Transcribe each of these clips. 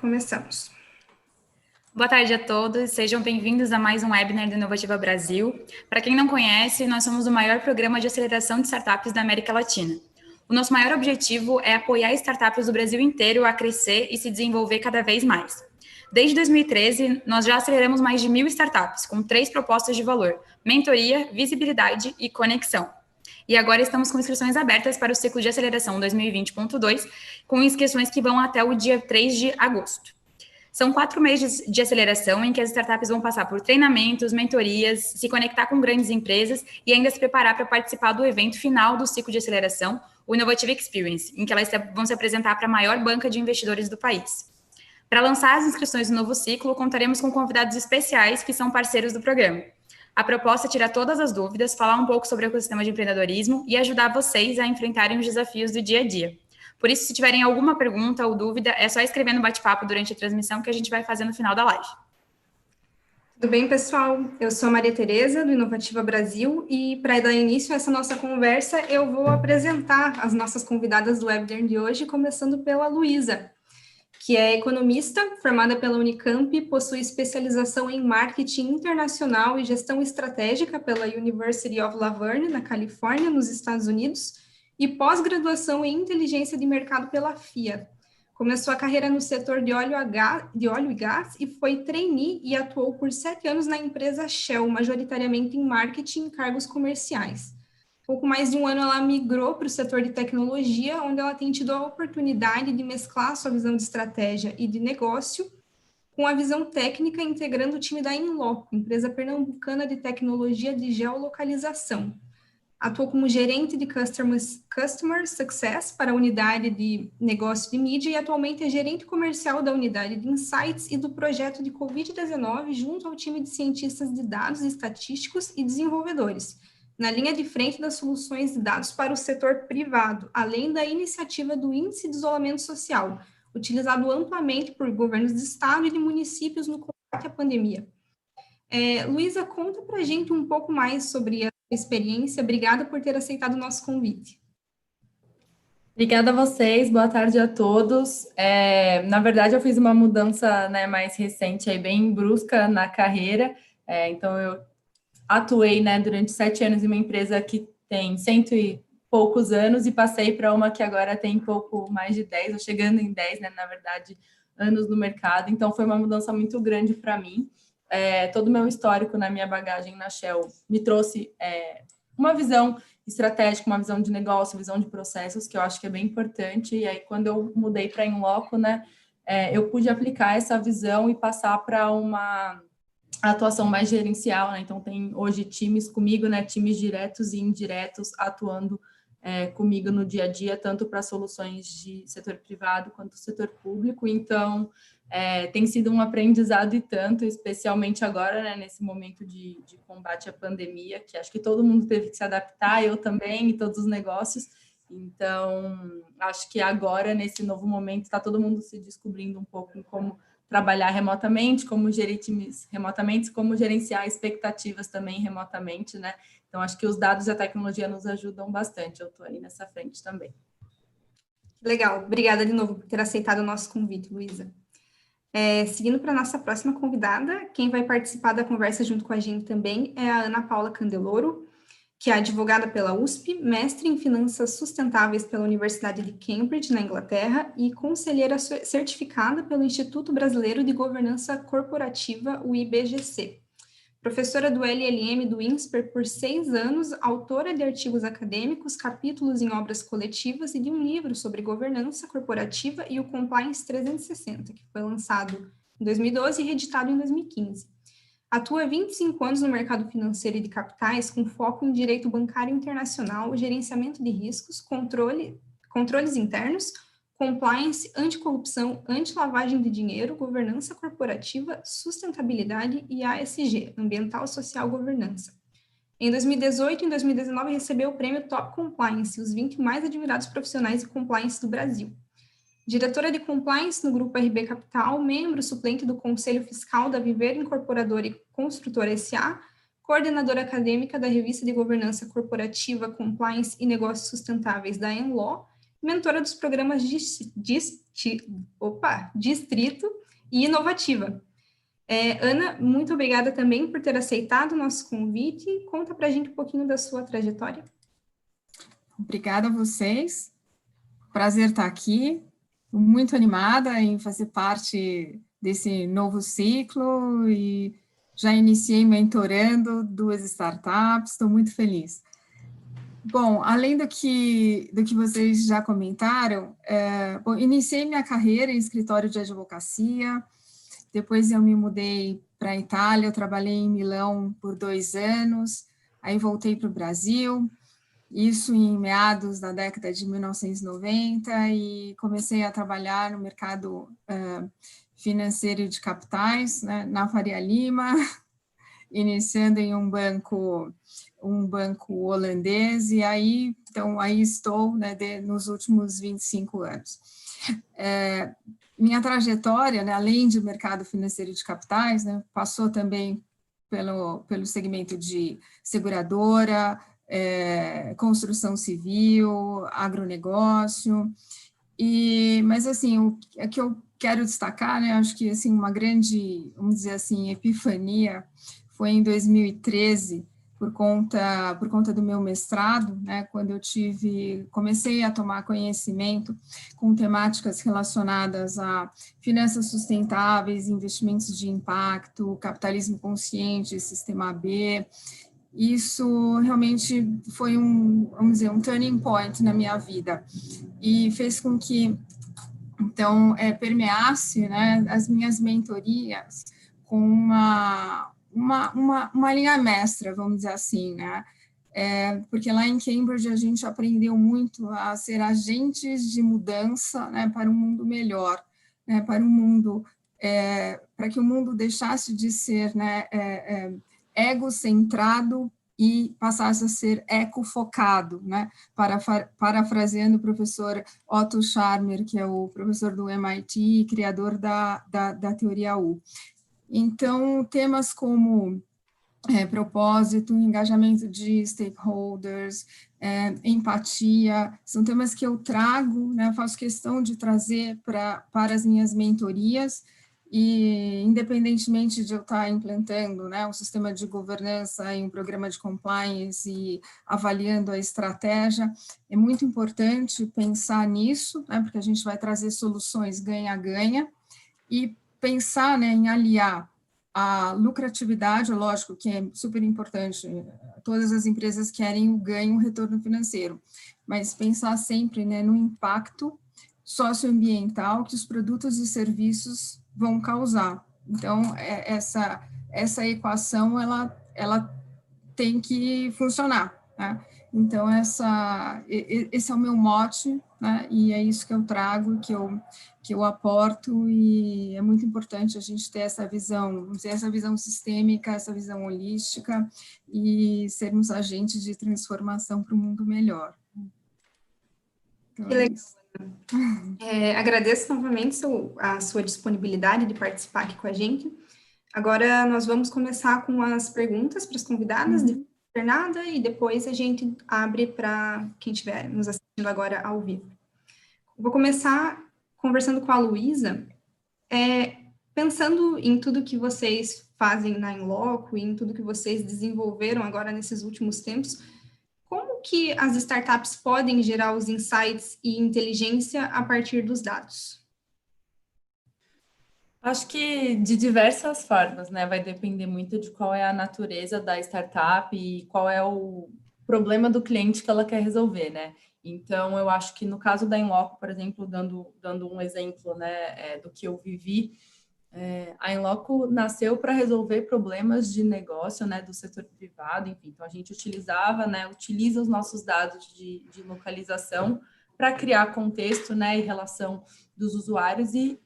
Começamos. Boa tarde a todos, sejam bem-vindos a mais um webinar do Inovativa Brasil. Para quem não conhece, nós somos o maior programa de aceleração de startups da América Latina. O nosso maior objetivo é apoiar startups do Brasil inteiro a crescer e se desenvolver cada vez mais. Desde 2013, nós já aceleramos mais de 1.000 startups, com 3 propostas de valor: mentoria, visibilidade e conexão. E agora estamos com inscrições abertas para o ciclo de aceleração 2020.2, com inscrições que vão até o dia 3 de agosto. São 4 meses de aceleração em que as startups vão passar por treinamentos, mentorias, se conectar com grandes empresas e ainda se preparar para participar do evento final do ciclo de aceleração, o Innovative Experience, em que elas vão se apresentar para a maior banca de investidores do país. Para lançar as inscrições do novo ciclo, contaremos com convidados especiais que são parceiros do programa. A proposta é tirar todas as dúvidas, falar um pouco sobre o ecossistema de empreendedorismo e ajudar vocês a enfrentarem os desafios do dia a dia. Por isso, se tiverem alguma pergunta ou dúvida, é só escrever no bate-papo durante a transmissão que a gente vai fazer no final da live. Tudo bem, pessoal? Eu sou a Maria Tereza, do Inovativa Brasil, e para dar início a essa nossa conversa, eu vou apresentar as nossas convidadas do webinar de hoje, começando pela Luísa, que é economista, formada pela Unicamp, possui especialização em marketing internacional e gestão estratégica pela University of La Verne, na Califórnia, nos Estados Unidos, e pós-graduação em inteligência de mercado pela FIA. Começou a carreira no setor de óleo e gás e foi trainee e atuou por 7 anos na empresa Shell, majoritariamente em marketing e cargos comerciais. Pouco mais de um ano ela migrou para o setor de tecnologia, onde ela tem tido a oportunidade de mesclar sua visão de estratégia e de negócio com a visão técnica, integrando o time da Inloco, empresa pernambucana de tecnologia de geolocalização. Atuou como gerente de Customer Success para a unidade de negócio de mídia e atualmente é gerente comercial da unidade de Insights e do projeto de Covid-19 junto ao time de cientistas de dados estatísticos e desenvolvedores, na linha de frente das soluções de dados para o setor privado, além da iniciativa do Índice de Isolamento Social, utilizado amplamente por governos de estado e de municípios no combate à pandemia. Luísa, conta para a gente um pouco mais sobre a sua experiência. Obrigada por ter aceitado o nosso convite. Obrigada a vocês, boa tarde a todos. Na verdade, eu fiz uma mudança, né, mais recente, aí, bem brusca na carreira. Então, eu atuei, né, durante 7 anos em uma empresa que tem 100 e poucos anos e passei para uma que agora tem pouco mais de 10, ou chegando em 10, né, na verdade, anos no mercado. Então, foi uma mudança muito grande para mim. Todo o meu histórico na minha bagagem na Shell me trouxe uma visão estratégica, uma visão de negócio, visão de processos, que eu acho que é bem importante. E aí, quando eu mudei para a Inloco, né, eu pude aplicar essa visão e passar para uma atuação mais gerencial, né? Então, tem hoje times comigo, né, times diretos e indiretos atuando comigo no dia a dia, tanto para soluções de setor privado quanto setor público. Então, tem sido um aprendizado e tanto, especialmente agora, né, nesse momento de combate à pandemia, que acho que todo mundo teve que se adaptar, eu também, e todos os negócios. Então, acho que agora, nesse novo momento, está todo mundo se descobrindo um pouco em como trabalhar remotamente, como gerir times remotamente, como gerenciar expectativas também remotamente, né? Então, acho que os dados e a tecnologia nos ajudam bastante. Eu estou aí nessa frente também. Legal, obrigada de novo por ter aceitado o nosso convite, Luísa. Seguindo para a nossa próxima convidada, quem vai participar da conversa junto com a gente também é a Ana Paula Candeloro, que é advogada pela USP, mestre em Finanças Sustentáveis pela Universidade de Cambridge, na Inglaterra, e conselheira certificada pelo Instituto Brasileiro de Governança Corporativa, o IBGC. Professora do LLM do INSPER por 6 anos, autora de artigos acadêmicos, capítulos em obras coletivas e de um livro sobre governança corporativa e o Compliance 360, que foi lançado em 2012 e reeditado em 2015. Atua há 25 anos no mercado financeiro e de capitais, com foco em direito bancário internacional, gerenciamento de riscos, controles internos, compliance, anticorrupção, anti-lavagem de dinheiro, governança corporativa, sustentabilidade e ASG, Ambiental, Social, Governança. Em 2018 e em 2019 recebeu o prêmio Top Compliance, os 20 mais admirados profissionais de compliance do Brasil. Diretora de Compliance no Grupo RB Capital, membro suplente do Conselho Fiscal da Viver Incorporadora e Construtora S.A., coordenadora acadêmica da Revista de Governança Corporativa, Compliance e Negócios Sustentáveis da Enlaw, mentora dos programas Distrito e inovativa. Ana, muito obrigada também por ter aceitado o nosso convite. Conta para a gente um pouquinho da sua trajetória. Obrigada a vocês. Prazer estar aqui. Estou muito animada em fazer parte desse novo ciclo e já iniciei mentorando 2 startups. Estou muito feliz. Bom, além do que vocês já comentaram, iniciei minha carreira em escritório de advocacia, depois eu me mudei para a Itália, eu trabalhei em Milão por 2 anos, aí voltei para o Brasil, isso em meados da década de 1990, e comecei a trabalhar no mercado financeiro de capitais, né, na Faria Lima, iniciando em um banco holandês, e aí estou, né, nos últimos 25 anos. Minha trajetória, né, além de mercado financeiro de capitais, né, passou também pelo segmento de seguradora, construção civil, agronegócio, mas assim, o que eu quero destacar, né, acho que assim, uma grande, vamos dizer assim, epifania foi em 2013, por conta do meu mestrado, né, quando eu comecei a tomar conhecimento com temáticas relacionadas a finanças sustentáveis, investimentos de impacto, capitalismo consciente, sistema B. Isso realmente foi vamos dizer, um turning point na minha vida, e fez com que, então, permeasse, né, as minhas mentorias com uma linha mestra, vamos dizer assim, né? Porque lá em Cambridge a gente aprendeu muito a ser agentes de mudança, né, para um mundo melhor, né, para que o mundo deixasse de ser, né, egocentrado e passasse a ser ecofocado, né? Parafraseando o professor Otto Scharmer, que é o professor do MIT e criador da teoria U. Então, temas como propósito, engajamento de stakeholders, empatia, são temas que eu trago, né, faço questão de trazer para as minhas mentorias, e independentemente de eu estar implantando, né, um sistema de governança e um programa de compliance e avaliando a estratégia, é muito importante pensar nisso, né, porque a gente vai trazer soluções ganha-ganha, e pensar, né, em aliar a lucratividade, lógico que é super importante, todas as empresas querem o ganho, o retorno financeiro, mas pensar sempre, né, no impacto socioambiental que os produtos e serviços vão causar. Então, essa equação, ela tem que funcionar, né? Então, esse é o meu mote, né? E é isso que eu trago, que eu aporto, e é muito importante a gente ter essa visão sistêmica, essa visão holística, e sermos agentes de transformação para um mundo melhor. Então, Que legal. Agradeço novamente a sua disponibilidade de participar aqui com a gente. Agora nós vamos começar com as perguntas para as convidadas de Fernanda, e depois a gente abre para quem estiver nos assistindo agora ao vivo. Vou começar conversando com a Luísa, pensando em tudo que vocês fazem na Inloco e em tudo que vocês desenvolveram agora nesses últimos tempos, como que as startups podem gerar os insights e inteligência a partir dos dados? Acho que de diversas formas, né? Vai depender muito de qual é a natureza da startup e qual é o problema do cliente que ela quer resolver, né? Então, eu acho que no caso da Inloco, por exemplo, dando um exemplo, né, do que eu vivi, a Inloco nasceu para resolver problemas de negócio, né, do setor privado, enfim. Então, a gente utiliza os nossos dados de localização para criar contexto, né, e relação dos usuários e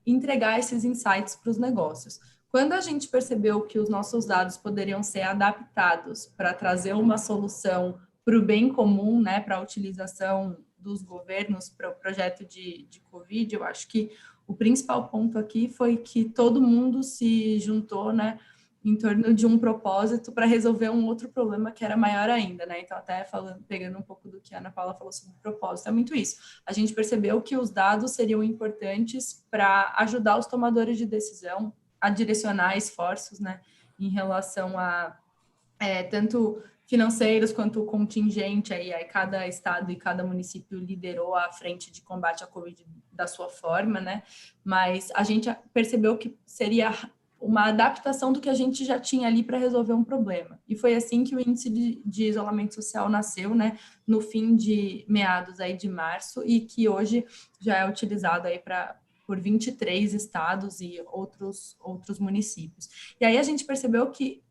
entregar esses insights para os negócios. Quando a gente percebeu que os nossos dados poderiam ser adaptados para trazer uma solução para o bem comum, né, para a utilização dos governos para o projeto de Covid, eu acho que o principal ponto aqui foi que todo mundo se juntou, né, em torno de um propósito para resolver um outro problema que era maior ainda, né? Então, até pegando um pouco do que a Ana Paula falou sobre propósito, é muito isso. A gente percebeu que os dados seriam importantes para ajudar os tomadores de decisão a direcionar esforços, né, em relação a tanto financeiros quanto contingente, aí cada estado e cada município liderou a frente de combate à Covid da sua forma, né? Mas a gente percebeu que seria uma adaptação do que a gente já tinha ali para resolver um problema. E foi assim que o índice de isolamento social nasceu, né? No fim de meados aí de março, e que hoje já é utilizado aí por 23 estados e outros municípios. E aí a gente percebeu que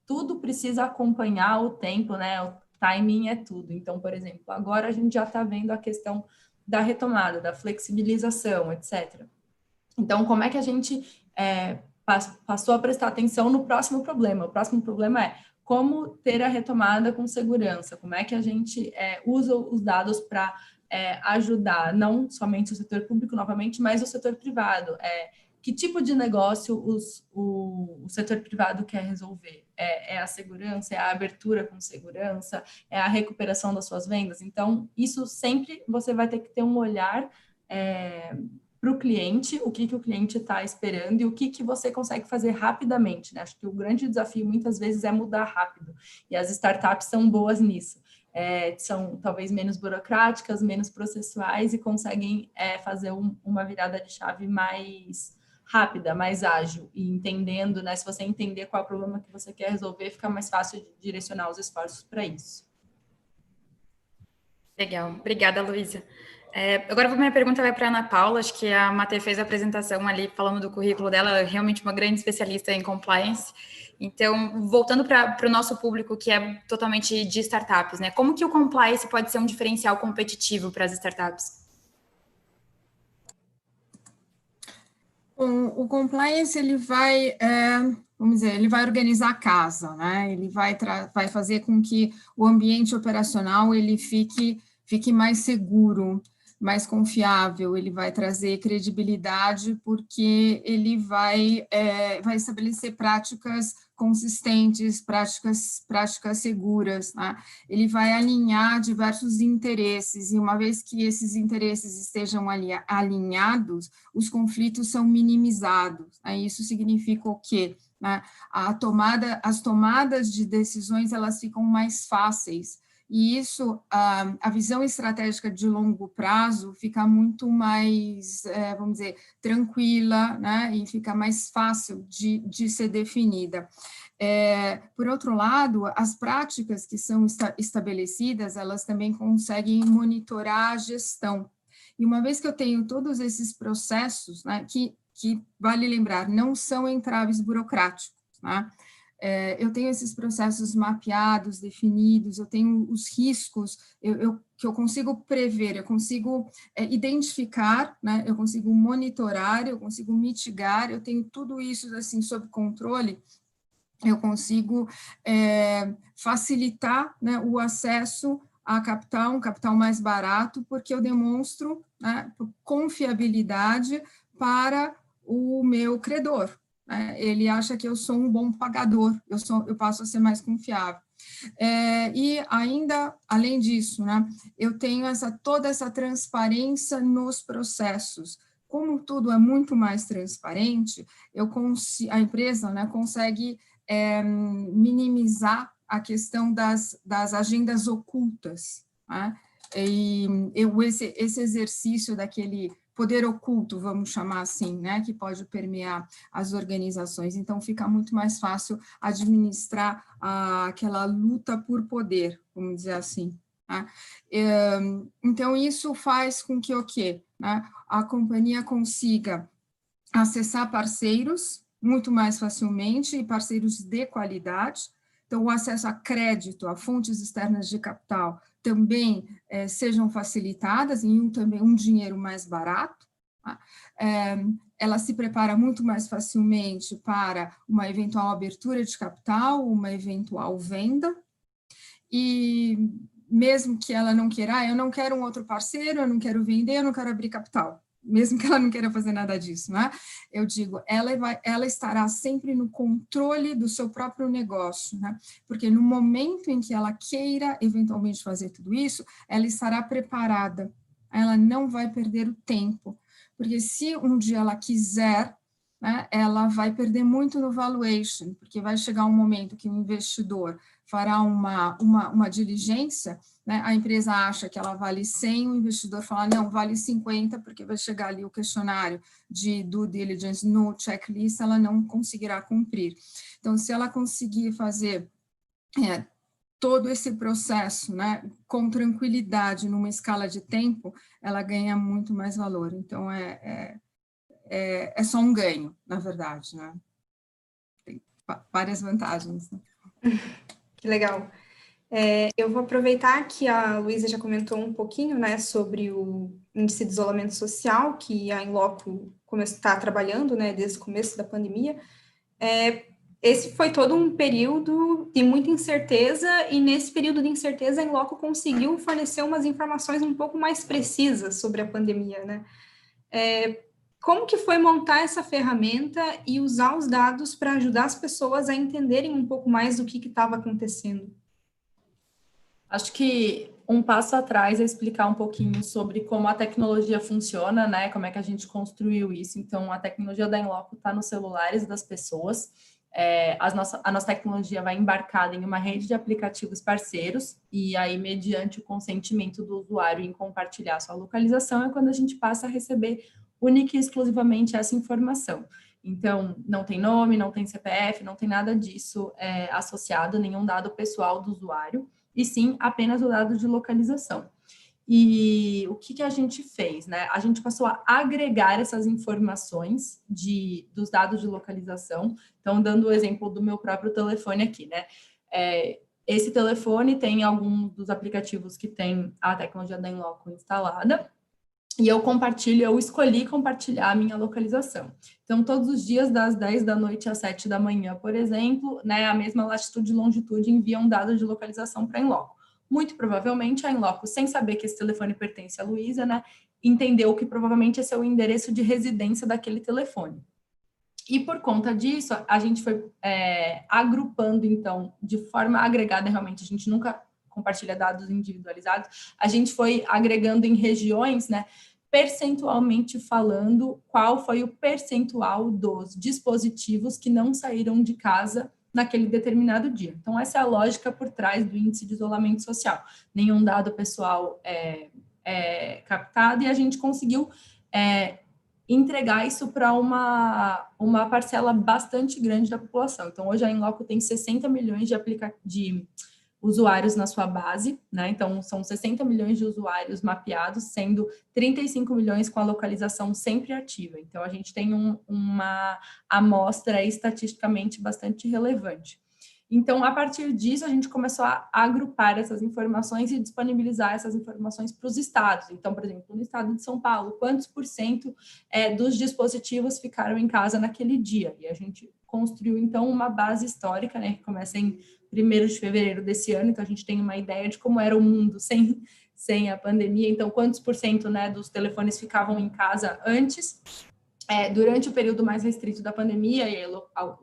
tudo precisa acompanhar o tempo, né? O timing é tudo. Então, por exemplo, agora a gente já está vendo a questão da retomada, da flexibilização, etc. Então, como é que a gente passou a prestar atenção no próximo problema? O próximo problema é como ter a retomada com segurança, como é que a gente usa os dados para ajudar não somente o setor público, novamente, mas o setor privado. Que tipo de negócio o setor privado quer resolver? É a segurança, é a abertura com segurança, é a recuperação das suas vendas? Então, isso sempre você vai ter que ter um olhar para o cliente, o que o cliente está esperando e o que você consegue fazer rapidamente, né? Acho que o grande desafio, muitas vezes, é mudar rápido, e as startups são boas nisso. São talvez menos burocráticas, menos processuais e conseguem fazer uma virada de chave mais rápida, mais ágil, e entendendo, né? Se você entender qual é o problema que você quer resolver, fica mais fácil de direcionar os esforços para isso. Legal, obrigada, Luísa. Agora a minha pergunta vai para a Ana Paula. Acho que a Matê fez a apresentação ali falando do currículo dela, ela é realmente uma grande especialista em compliance. Então, voltando para o nosso público que é totalmente de startups, né? Como que o compliance pode ser um diferencial competitivo para as startups? O compliance, ele vai, vamos dizer, ele vai organizar a casa, né? Ele vai fazer com que o ambiente operacional ele fique mais seguro, mais confiável, ele vai trazer credibilidade, porque ele vai estabelecer práticas consistentes, práticas seguras, né? Ele vai alinhar diversos interesses, e uma vez que esses interesses estejam alinhados, os conflitos são minimizados. Né? Isso significa o quê? Né? As tomadas de decisões, elas ficam mais fáceis, e isso, a visão estratégica de longo prazo fica muito mais, vamos dizer, tranquila, né, e fica mais fácil de ser definida. Por outro lado, as práticas que são estabelecidas, elas também conseguem monitorar a gestão. E uma vez que eu tenho todos esses processos, né, que vale lembrar, não são entraves burocráticos, né? Eu tenho esses processos mapeados, definidos, eu tenho os riscos que eu consigo prever, eu consigo identificar, né, eu consigo monitorar, eu consigo mitigar, eu tenho tudo isso assim sob controle, eu consigo facilitar, né, o acesso a capital, um capital mais barato, porque eu demonstro, né, confiabilidade para o meu credor. Ele acha que eu sou um bom pagador, eu passo a ser mais confiável. E ainda, além disso, né, eu tenho toda essa transparência nos processos. Como tudo é muito mais transparente, a empresa, né, consegue minimizar a questão das agendas ocultas. Né? E esse exercício daquele poder oculto, vamos chamar assim, né, que pode permear as organizações. Então, fica muito mais fácil administrar aquela luta por poder, vamos dizer assim. Né? Então, isso faz com que o quê? Né, a companhia consiga acessar parceiros muito mais facilmente, e parceiros de qualidade. Então, o acesso a crédito, a fontes externas de capital, também sejam facilitadas, e também um dinheiro mais barato. Tá? Ela se prepara muito mais facilmente para uma eventual abertura de capital, uma eventual venda, e mesmo que ela não queira, eu não quero um outro parceiro, eu não quero vender, eu não quero abrir capital. mesmo que ela não queira fazer nada disso, né? Eu digo, ela estará sempre no controle do seu próprio negócio, né? Porque no momento em que ela queira eventualmente fazer tudo isso, ela estará preparada, ela não vai perder o tempo, porque se um dia ela quiser, né, ela vai perder muito no valuation, porque vai chegar um momento que o investidor fará uma diligência, né, a empresa acha que ela vale 100, o investidor fala, não, vale 50, porque vai chegar ali o questionário de due diligence no checklist, ela não conseguirá cumprir. Então, se ela conseguir fazer todo esse processo, né, com tranquilidade, numa escala de tempo, ela ganha muito mais valor. Então, é só um ganho, na verdade, né? Tem várias vantagens. Né? Que legal. Eu vou aproveitar que a Luísa já comentou um pouquinho, né, sobre o índice de isolamento social, que a Inloco está trabalhando, né, desde o começo da pandemia. Esse foi todo um período de muita incerteza, e nesse período de incerteza a Inloco conseguiu fornecer umas informações um pouco mais precisas sobre a pandemia, né? Como que foi montar essa ferramenta e usar os dados para ajudar as pessoas a entenderem um pouco mais do que estava acontecendo? Acho que um passo atrás é explicar um pouquinho sobre como a tecnologia funciona, né? Como é que a gente construiu isso. Então, a tecnologia da Inloco está nos celulares das pessoas. A nossa tecnologia vai embarcada em uma rede de aplicativos parceiros, e aí, mediante o consentimento do usuário em compartilhar sua localização, é quando a gente passa a receber única e exclusivamente essa informação. Então, não tem nome, não tem CPF, não tem nada disso associado, nenhum dado pessoal do usuário, e sim apenas o dado de localização. E o que a gente fez, né? A gente passou a agregar essas informações dos dados de localização. Então, dando o exemplo do meu próprio telefone aqui, né? Esse telefone tem alguns dos aplicativos que tem a tecnologia da Inloco instalada, e eu escolhi compartilhar a minha localização. Então, todos os dias, das 10 da noite às 7 da manhã, por exemplo, né, a mesma latitude e longitude envia um dado de localização para a Inloco. Muito provavelmente, a Inloco, sem saber que esse telefone pertence a Luísa, né, entendeu que provavelmente esse é o endereço de residência daquele telefone. E por conta disso, a gente foi agrupando, então, de forma agregada, realmente, a gente nunca compartilha dados individualizados, a gente foi agregando em regiões, né, percentualmente falando, qual foi o percentual dos dispositivos que não saíram de casa naquele determinado dia. Então, essa é a lógica por trás do índice de isolamento social. Nenhum dado pessoal é captado, e a gente conseguiu entregar isso para uma parcela bastante grande da população. Então, hoje a Inloco tem 60 milhões de usuários na sua base, né? Então, são 60 milhões de usuários mapeados, sendo 35 milhões com a localização sempre ativa. Então, a gente tem uma amostra estatisticamente bastante relevante. Então, a partir disso, a gente começou a agrupar essas informações e disponibilizar essas informações para os estados. Então, por exemplo, no estado de São Paulo, quantos por cento dos dispositivos ficaram em casa naquele dia? E a gente construiu, então, uma base histórica, né, que começa em 1º de fevereiro desse ano, então a gente tem uma ideia de como era o mundo sem a pandemia. Então, quantos por cento, né, dos telefones ficavam em casa antes, durante o período mais restrito da pandemia, e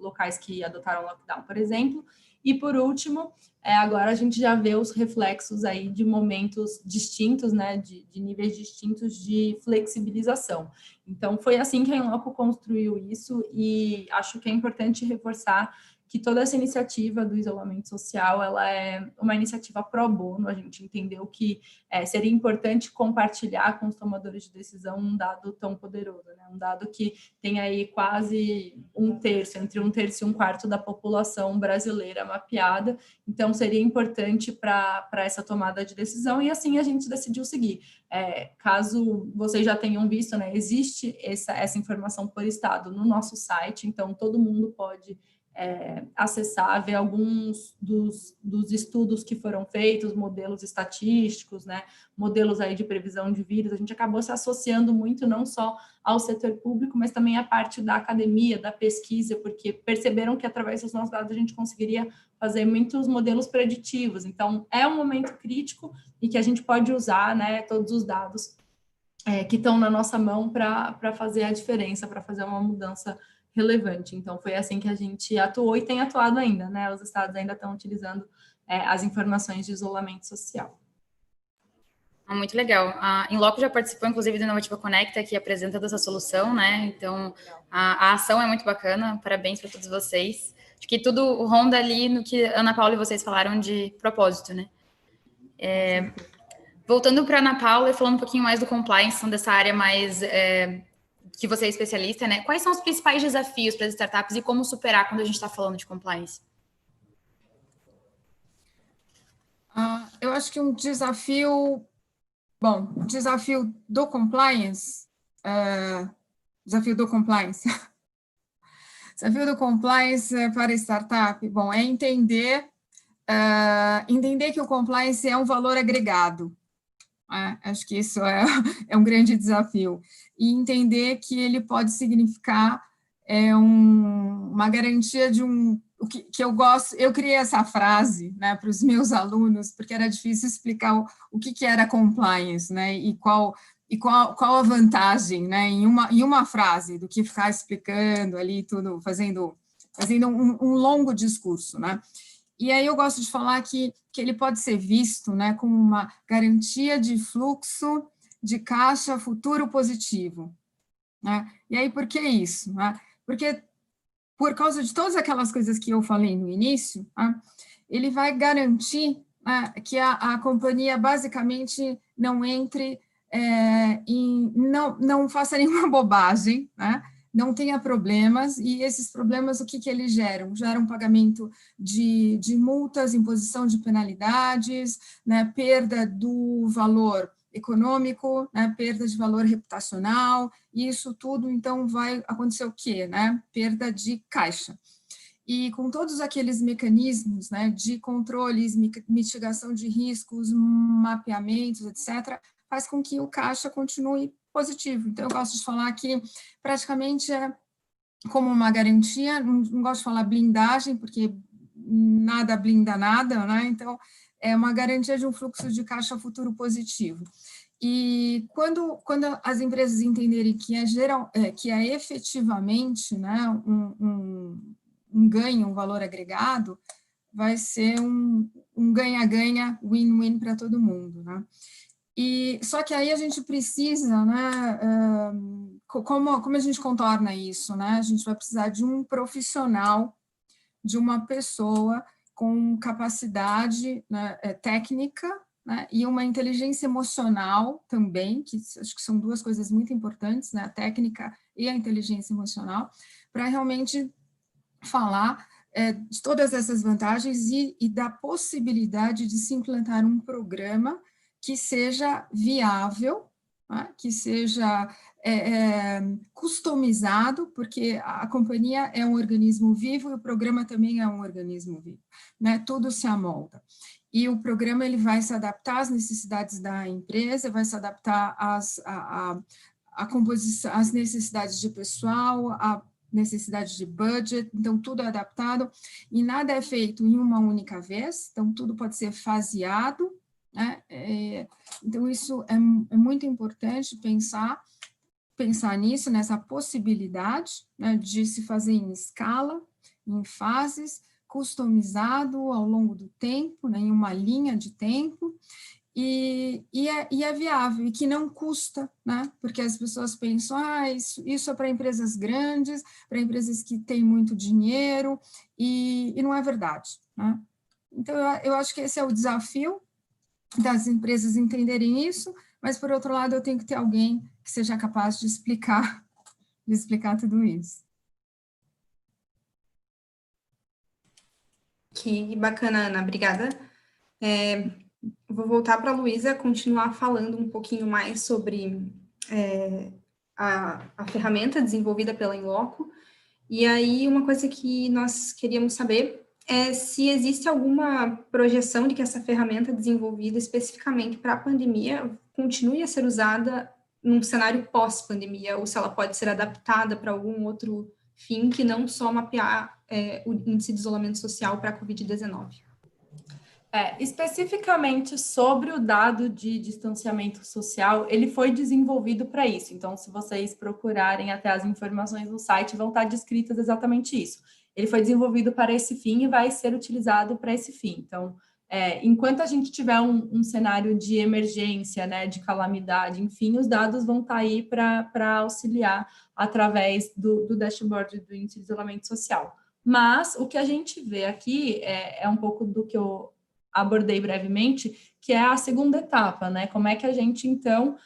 locais que adotaram lockdown, por exemplo. E, por último, agora a gente já vê os reflexos aí de momentos distintos, né, de níveis distintos de flexibilização. Então, foi assim que a Inloco construiu isso, e acho que é importante reforçar que toda essa iniciativa do isolamento social, ela é uma iniciativa pro bono. A gente entendeu que seria importante compartilhar com os tomadores de decisão um dado tão poderoso, né? Um dado que tem aí quase entre 1/3 e 1/4 da população brasileira mapeada. Então, seria importante para essa tomada de decisão, e assim a gente decidiu seguir. Caso vocês já tenham visto, né, existe essa informação por estado no nosso site, então todo mundo pode acessar, ver alguns dos estudos que foram feitos, modelos estatísticos, né, modelos aí de previsão de vírus. A gente acabou se associando muito não só ao setor público, mas também à parte da academia, da pesquisa, porque perceberam que através dos nossos dados a gente conseguiria fazer muitos modelos preditivos. Então, é um momento crítico e que a gente pode usar, né, todos os dados que estão na nossa mão para fazer a diferença, para fazer uma mudança relevante. Então, foi assim que a gente atuou e tem atuado ainda, né? Os estados ainda estão utilizando as informações de isolamento social. Muito legal. A Inloco já participou, inclusive, do Inovativa Conecta, que apresenta essa solução, né? Então, a ação é muito bacana. Parabéns para todos vocês. Acho que tudo ronda ali no que Ana Paula e vocês falaram de propósito, né? Voltando para a Ana Paula e falando um pouquinho mais do compliance, então dessa área mais que você é especialista, né? Quais são os principais desafios para as startups e como superar quando a gente está falando de compliance? Eu acho que um desafio... Bom, o desafio do compliance... Desafio do compliance para startup, bom, é entender que o compliance é um valor agregado. Acho que isso é um grande desafio. E entender que ele pode significar uma garantia de o que eu gosto. Eu criei essa frase, né, para os meus alunos, porque era difícil explicar o que era compliance, né, e qual a vantagem, né, em uma frase, do que ficar explicando ali tudo, fazendo um longo discurso, né. E aí eu gosto de falar que ele pode ser visto, né, como uma garantia de fluxo de caixa futuro positivo, né? E aí por que isso? Né? Porque por causa de todas aquelas coisas que eu falei no início, né, ele vai garantir, né, que a companhia basicamente não entre não faça nenhuma bobagem, né? Não tenha problemas, e esses problemas, o que eles geram? Geram pagamento de multas, imposição de penalidades, né, perda do valor econômico, né, perda de valor reputacional, e isso tudo, então, vai acontecer o quê? Né? Perda de caixa. E com todos aqueles mecanismos, né, de controles, mitigação de riscos, mapeamentos, etc., faz com que o caixa continue positivo. Então, eu gosto de falar que praticamente é como uma garantia, não gosto de falar blindagem, porque nada blinda nada, né? Então, é uma garantia de um fluxo de caixa futuro positivo. E quando as empresas entenderem que é efetivamente, né, um ganho, um valor agregado, vai ser um ganha-ganha, win-win para todo mundo, né? E, só que aí a gente precisa, né, como a gente contorna isso, né? A gente vai precisar de um profissional, de uma pessoa com capacidade, né, técnica, né, e uma inteligência emocional também, que acho que são duas coisas muito importantes, né, a técnica e a inteligência emocional, para realmente falar de todas essas vantagens e da possibilidade de se implantar um programa que seja viável, né, que seja customizado, porque a companhia é um organismo vivo e o programa também é um organismo vivo, né, tudo se amolda. E o programa ele vai se adaptar às necessidades da empresa, vai se adaptar à composição, às necessidades de pessoal, à necessidade de budget, então tudo é adaptado, e nada é feito em uma única vez, então tudo pode ser faseado, né? Então isso é muito importante pensar nisso, nessa possibilidade, né, de se fazer em escala, em fases, customizado ao longo do tempo, né, em uma linha de tempo, e é viável, e que não custa, né? Porque as pessoas pensam, isso é para empresas grandes, para empresas que têm muito dinheiro, e não é verdade, né? Então, eu acho que esse é o desafio das empresas entenderem isso, mas, por outro lado, eu tenho que ter alguém que seja capaz de explicar tudo isso. Que bacana, Ana, obrigada. Vou voltar para a Luísa, continuar falando um pouquinho mais sobre a ferramenta desenvolvida pela Inloco. E aí, uma coisa que nós queríamos saber é se existe alguma projeção de que essa ferramenta desenvolvida especificamente para a pandemia continue a ser usada num cenário pós-pandemia, ou se ela pode ser adaptada para algum outro fim que não só mapear o índice de isolamento social para a Covid-19. Especificamente sobre o dado de distanciamento social, ele foi desenvolvido para isso. Então, se vocês procurarem até as informações no site, vão estar descritas exatamente isso. Ele foi desenvolvido para esse fim e vai ser utilizado para esse fim. Então, enquanto a gente tiver um cenário de emergência, né, de calamidade, enfim, os dados vão estar aí para auxiliar através do dashboard do Índice de Isolamento Social. Mas o que a gente vê aqui é um pouco do que eu abordei brevemente, que é a segunda etapa, né? Como é que a gente, então,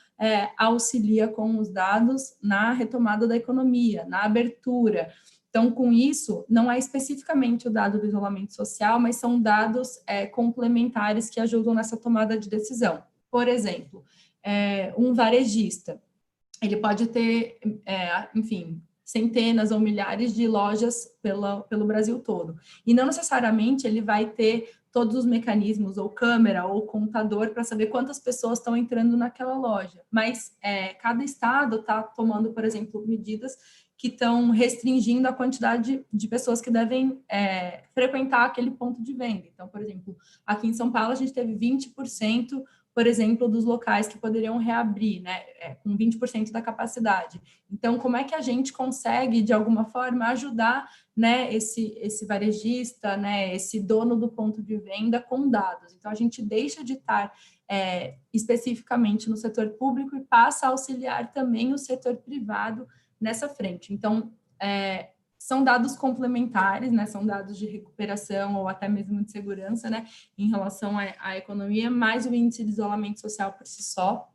auxilia com os dados na retomada da economia, na abertura. Então, com isso, não é especificamente o dado do isolamento social, mas são dados complementares que ajudam nessa tomada de decisão. Por exemplo, um varejista, ele pode ter, enfim, centenas ou milhares de lojas pelo Brasil todo. E não necessariamente ele vai ter todos os mecanismos, ou câmera, ou contador, para saber quantas pessoas estão entrando naquela loja. Mas cada estado está tomando, por exemplo, medidas que estão restringindo a quantidade de pessoas que devem frequentar aquele ponto de venda. Então, por exemplo, aqui em São Paulo, a gente teve 20%, por exemplo, dos locais que poderiam reabrir, né, com 20% da capacidade. Então, como é que a gente consegue, de alguma forma, ajudar, né, esse varejista, né, esse dono do ponto de venda com dados? Então, a gente deixa de estar especificamente no setor público e passa a auxiliar também o setor privado nessa frente. Então, são dados complementares, né, são dados de recuperação ou até mesmo de segurança, né, em relação à economia, mas o índice de isolamento social por si só,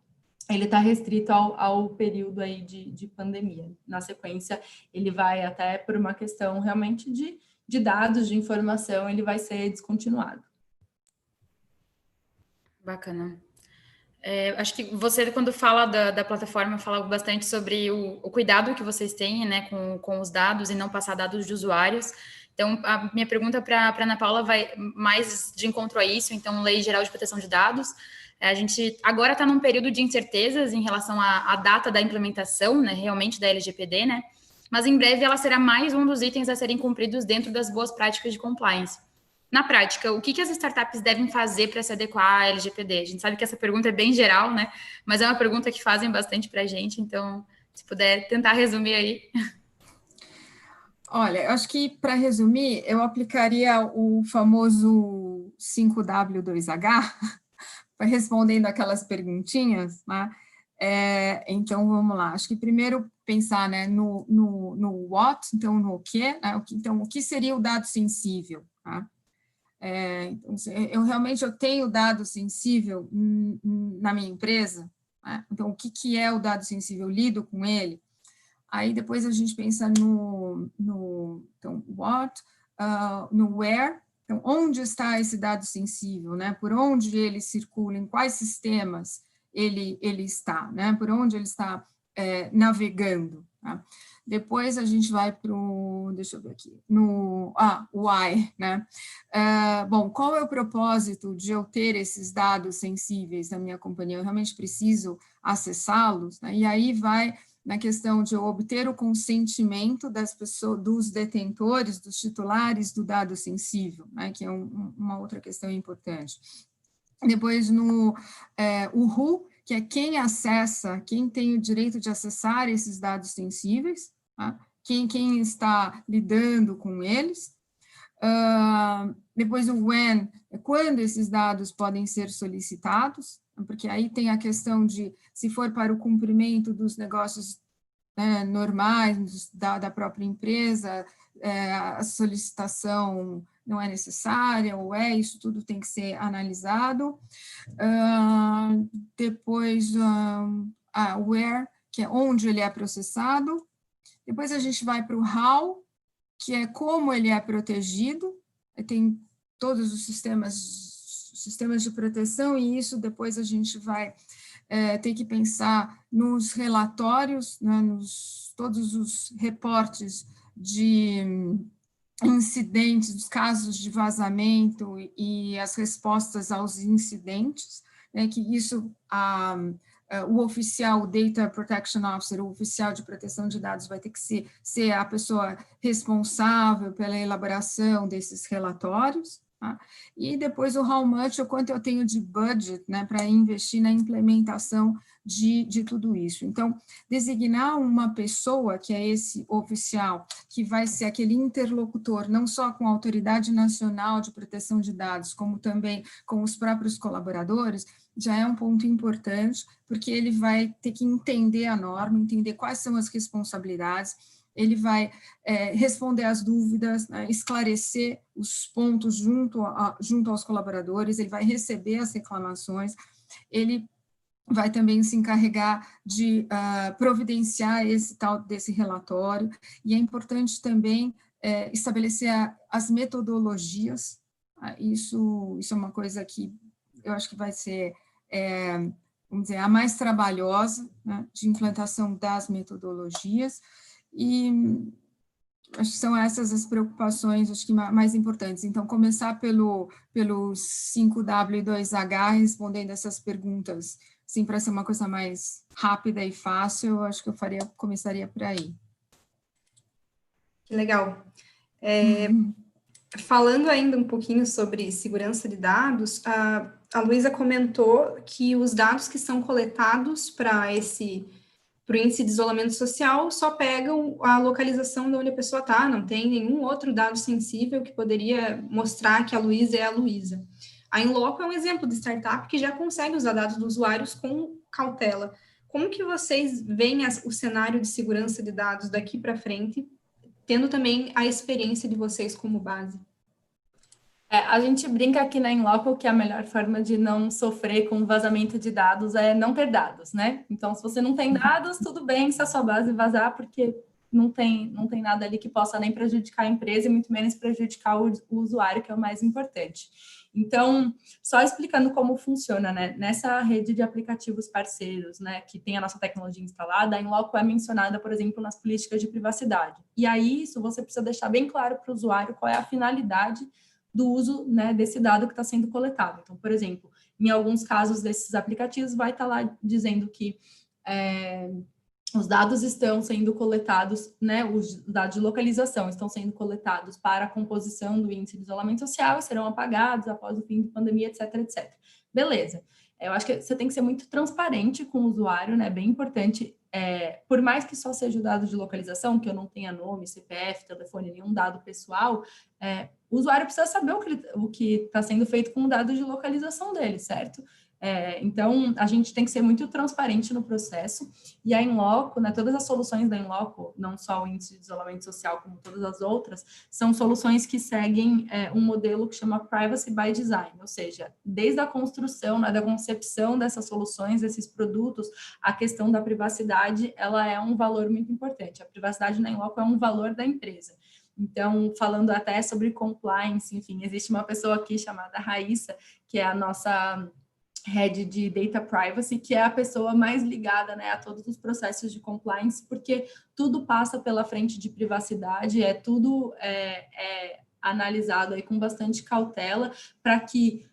ele está restrito ao período aí de pandemia. Na sequência, ele vai até por uma questão realmente de dados, de informação, ele vai ser descontinuado. Bacana. Acho que você, quando fala da plataforma, fala bastante sobre o cuidado que vocês têm, né, com os dados e não passar dados de usuários. Então, a minha pergunta para a Ana Paula vai mais de encontro a isso. Então, Lei Geral de Proteção de Dados. A gente agora está num período de incertezas em relação à data da implementação, né, realmente da LGPD, né? Mas em breve ela será mais um dos itens a serem cumpridos dentro das boas práticas de compliance. Na prática, o que as startups devem fazer para se adequar à LGPD? A gente sabe que essa pergunta é bem geral, né? Mas é uma pergunta que fazem bastante para a gente, então, se puder tentar resumir aí. Olha, eu acho que, para resumir, eu aplicaria o famoso 5W2H, respondendo aquelas perguntinhas, né? Então, vamos lá. Acho que primeiro pensar, né, no what, então, no quê, né? Então, o que seria o dado sensível, tá? Então, eu tenho dado sensível na minha empresa, né? Então, o que é o dado sensível? Eu lido com ele. Aí, depois, a gente pensa então, what, no where, então, onde está esse dado sensível, né? Por onde ele circula, em quais sistemas ele está, né? Por onde ele está navegando, tá? Depois a gente vai para o, deixa eu ver aqui, why, né? Bom, qual é o propósito de eu ter esses dados sensíveis na minha companhia? Eu realmente preciso acessá-los, né? E aí vai na questão de eu obter o consentimento das pessoas, dos detentores, dos titulares do dado sensível, né? Que é uma outra questão importante. Depois o who, que é quem acessa, quem tem o direito de acessar esses dados sensíveis, tá? Quem está lidando com eles. Depois o when, quando esses dados podem ser solicitados, porque aí tem a questão de, se for para o cumprimento dos negócios, né, normais da própria empresa, a solicitação não é necessária, ou isso tudo tem que ser analisado. Depois, where, que é onde ele é processado. Depois a gente vai para o how, que é como ele é protegido. Tem todos os sistemas de proteção, e isso depois a gente vai ter que pensar nos relatórios, né, todos os reportes de incidentes, dos casos de vazamento e as respostas aos incidentes, né, que isso, o oficial, o Data Protection Officer, o oficial de proteção de dados vai ter que ser a pessoa responsável pela elaboração desses relatórios, Tá? E depois o how much, o quanto eu tenho de budget, né, para investir na implementação de tudo isso. Então, designar uma pessoa, que é esse oficial, que vai ser aquele interlocutor, não só com a Autoridade Nacional de Proteção de Dados, como também com os próprios colaboradores, já é um ponto importante, porque ele vai ter que entender a norma, entender quais são as responsabilidades, ele vai responder às dúvidas, né, esclarecer os pontos junto aos colaboradores, ele vai receber as reclamações, ele vai também se encarregar de providenciar esse tal desse relatório, e é importante também estabelecer as metodologias, isso é uma coisa que eu acho que vai ser, vamos dizer, a mais trabalhosa, né, de implantação das metodologias, e acho que são essas as preocupações, acho que mais importantes. Então, começar pelo 5W e 2H, respondendo essas perguntas, assim, para ser uma coisa mais rápida e fácil, eu acho que eu começaria por aí. Que legal. Falando ainda um pouquinho sobre segurança de dados, a Luísa comentou que os dados que são coletados para o índice de isolamento social só pegam a localização de onde a pessoa está, não tem nenhum outro dado sensível que poderia mostrar que a Luísa é a Luísa. A Inloco é um exemplo de startup que já consegue usar dados dos usuários com cautela. Como que vocês veem o cenário de segurança de dados daqui para frente, tendo também a experiência de vocês como base? A gente brinca aqui na Inloco que a melhor forma de não sofrer com vazamento de dados é não ter dados, né? Então, se você não tem dados, tudo bem se a sua base vazar, porque não tem nada ali que possa nem prejudicar a empresa e muito menos prejudicar o usuário, que é o mais importante. Então, só explicando como funciona, né? Nessa rede de aplicativos parceiros, né, que tem a nossa tecnologia instalada, a Inloco é mencionada, por exemplo, nas políticas de privacidade. E aí, isso você precisa deixar bem claro para o usuário qual é a finalidade do uso, né, desse dado que está sendo coletado. Então, por exemplo, em alguns casos desses aplicativos vai estar lá dizendo que os dados estão sendo coletados, né, os dados de localização estão sendo coletados para a composição do índice de isolamento social e serão apagados após o fim da pandemia, etc, etc. Beleza. Eu acho que você tem que ser muito transparente com o usuário, né, bem importante, por mais que só seja o dado de localização, que eu não tenha nome, CPF, telefone, nenhum dado pessoal, o usuário precisa saber o que está sendo feito com o dado de localização dele, certo? Então, a gente tem que ser muito transparente no processo, e a Inloco, né, todas as soluções da Inloco, não só o índice de isolamento social, como todas as outras, são soluções que seguem um modelo que chama Privacy by Design, ou seja, desde a construção, né, da concepção dessas soluções, desses produtos, a questão da privacidade, ela é um valor muito importante. A privacidade na Inloco é um valor da empresa. Então, falando até sobre compliance, enfim, existe uma pessoa aqui chamada Raíssa, que é a nossa Head de Data Privacy, que é a pessoa mais ligada, né, a todos os processos de compliance, porque tudo passa pela frente de privacidade, tudo analisado aí com bastante cautela, para que,